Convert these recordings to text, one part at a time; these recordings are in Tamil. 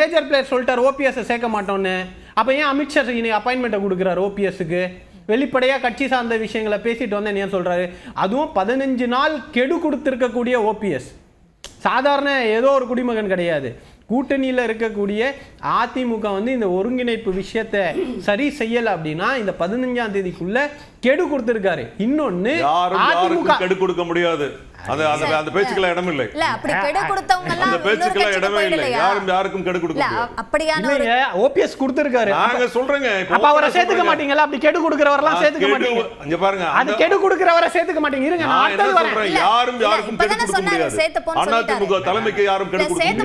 மேஜர் பிளேயர் சொல்லிட்டார் ஓபிஎஸ் சேர்க்க மாட்டோம்னு. அப்ப ஏன் அமித்ஷா இன்னைக்கு அப்பாயின்மெண்ட் கொடுக்குறாரு ஓபிஎஸ்க்கு? வெளிப்படையா கட்சி சார்ந்த விஷயங்களை பேசிட்டு வந்தேன் ஏன் சொல்றாரு? அதுவும் 15 நாள் கெடு கொடுத்திருக்கக்கூடிய ஓபிஎஸ் சாதாரண ஏதோ ஒரு குடிமகன் கிடையாது. கூட்டணியில் இருக்கக்கூடிய அதிமுக வந்து இந்த ஒருங்கிணைப்பு விஷயத்தை சரி செய்யல அப்படின்னா இந்த 15ஆம் தேதிக்குள்ள கெடு கொடுத்திருக்காரு. இன்னொன்னு அதிமுக கெடு கொடுக்க முடியாது. அந்த பேச்சுக்கள இடம் இல்லை. இல்ல அப்படி கெடு கொடுத்தவங்க எல்லாம் அந்த பேச்சுக்கள இடமே இல்லை. யாருக்கும் கெடு கொடுக்க முடியாது. அப்படியான ஒரு ஓபிஎஸ் கொடுத்திருக்காரு. நாங்க சொல்றேங்க அப்ப அவரை சேர்த்துக்க மாட்டீங்களா? அப்படி கெடு கொடுக்கறவரெல்லாம் சேர்த்துக்க மாட்டீங்க. இங்க பாருங்க, அது கெடு கொடுக்கறவரை சேர்த்துக்க மாட்டீங்க. இருங்க நான் அடுத்து வரேன். யாருக்கும் கெடு கொடுக்க முடியாது. அதிமுக தலைமைக்கு யாரும் கெடு கொடுக்க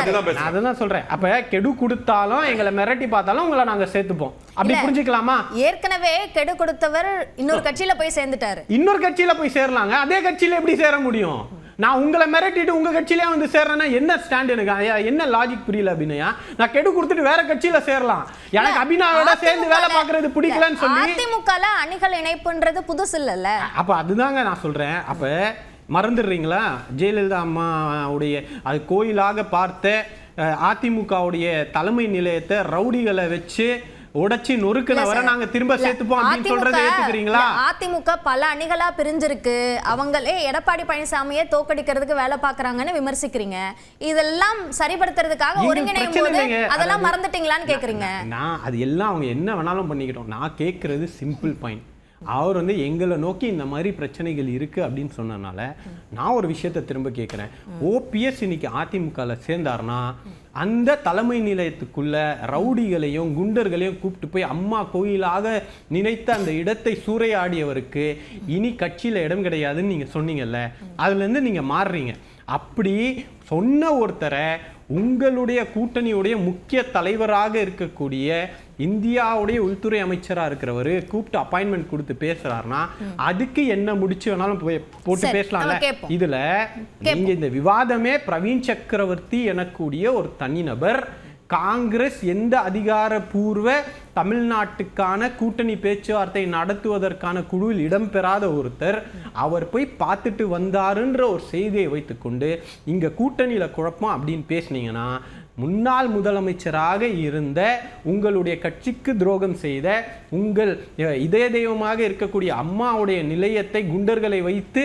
முடியாது. அதுதான் சொல்றேன். அப்ப கெடு கொடுத்தாலும் எங்களை மிரட்டி பார்த்தாலும் உங்களை நாங்க சேர்த்துப்போம். அப்படி புரிஞ்சுக்கலாமா? ஏற்கனவே கெடு கொடுத்தவர் இன்னொரு கட்சியில போய் சேர்ந்துட்டாரு. இன்னொரு கட்சியில போய் சேரலாங்க. அதே கட்சியில எப்படி சேர முடியும்? நான் உங்களை மிரட்டிட்டு உங்க கட்சியிலே வந்து சேர்றேன்னா என்ன ஸ்டாண்ட்? எனக்கு என்ன லாஜிக் புரியல அபிநயா. நான் கெடு கொடுத்துட்டு வேற கட்சியில சேரலாம். எனக்கு அபிநயாவோட சேர்ந்து வேலை பார்க்கறது பிடிக்கலன்னு சொல்லி அதிமுகல அணிகள் இணைப்புன்றது புதுசு இல்லல்ல. அப்ப அதுதாங்க நான் சொல்றேன். அப்ப மறந்துடுறீங்களா ஜெயலலிதா அம்மாவுடைய அது கோயிலாக பார்த்த அதிமுகவுடைய தலைமை நிலையத்தை ரவுடிகளை வச்சு உடைச்சி நொறுக்குனவரை நாங்க திரும்ப சேர்த்துப்போம் அப்படின்னு சொல்றதை ஏத்துக்கிறீங்களா? அதிமுக பல அணிகளா பிரிஞ்சிருக்கு. அவங்களே எடப்பாடி பழனிசாமியை தோக்கடிக்கிறதுக்கு வேலை பாக்குறாங்கன்னு விமர்சிக்கிறீங்க. இதெல்லாம் சரிபடுத்துறதுக்காக ஒருங்கிணையும் போது அதெல்லாம் மறந்துட்டீங்களான்னு கேக்குறீங்க. நான் அது எல்லாம் அவங்க என்ன வேணாலும் பண்ணிக்கிட்டோம். நான் கேட்கறது சிம்பிள் பாயிண்ட். அவர் வந்து எங்களை நோக்கி இந்த மாதிரி பிரச்சனைகள் இருக்கு அப்படின்னு சொன்னனால நான் ஒரு விஷயத்தை திரும்ப கேட்கிறேன். ஓபிஎஸ் இன்னைக்கு அதிமுகல சேர்ந்தார்னா அந்த தலைமை நிலையத்துக்குள்ள ரவுடிகளையும் குண்டர்களையும் கூப்பிட்டு போய் அம்மா கோயிலாக நினைத்த அந்த இடத்தை சூறையாடியவருக்கு இனி கட்சியில இடம் கிடையாதுன்னு நீங்க சொன்னீங்கல்ல, அதுல இருந்து நீங்க மாறுறீங்க. அப்படி சொன்ன ஒருத்தரை உங்களுடைய கூட்டணியுடைய முக்கிய தலைவராக இருக்கக்கூடிய இந்தியாவுடைய உள்துறை அமைச்சரா இருக்கிறவரு கூப்பிட்டு அப்பாயின்மெண்ட் கொடுத்து பேசுறாருன்னா அதுக்கு என்ன முடிச்சு வேணாலும் போட்டு பேசலாம்ல. இதுல நீங்க இந்த விவாதமே பிரவீன் சக்கரவர்த்தி எனக்கூடிய ஒரு தனிநபர் காங்கிரஸ் எந்த அதிகாரப்பூர்வ தமிழ்நாட்டுக்கான கூட்டணி பேச்சுவார்த்தை நடத்துவதற்கான குழுவில் இடம்பெறாத ஒருத்தர் அவர் போய் பார்த்துட்டு வந்தாருன்ற ஒரு செய்தியை வைத்துக்கொண்டு இங்க கூட்டணியில குழப்பம் அப்படின்னு பேசுனீங்கன்னா முன்னாள் முதலமைச்சராக இருந்த உங்களுடைய கட்சிக்கு துரோகம் செய்த உங்கள் இதய தெய்வமாக இருக்கக்கூடிய அம்மாவுடைய நிலையத்தை குண்டர்களை வைத்து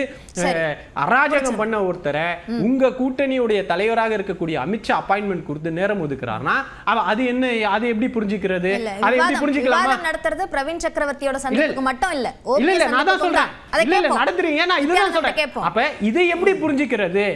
அராஜகம் பண்ண ஒருத்தரை உங்க கூட்டணியுடைய தலைவராக இருக்கக்கூடிய அமித்ஷா அப்பாயின்மெண்ட் கொடுத்து நேரம் ஒதுக்குறாருன்னா அது என்ன? அதை எப்படி புரிஞ்சுக்கிறது? அதை எப்படி புரிஞ்சுக்கலாமா? நடத்துறது பிரவீன் சக்கரவர்த்தியோட சந்திப்புக்கு மட்டும் இல்ல. இல்ல நான் தான் சொல்றேன். இல்ல நடத்துறீங்க. நான் இதுதான் சொல்றேன். அப்ப இதை எப்படி புரிஞ்சுக்கிறது?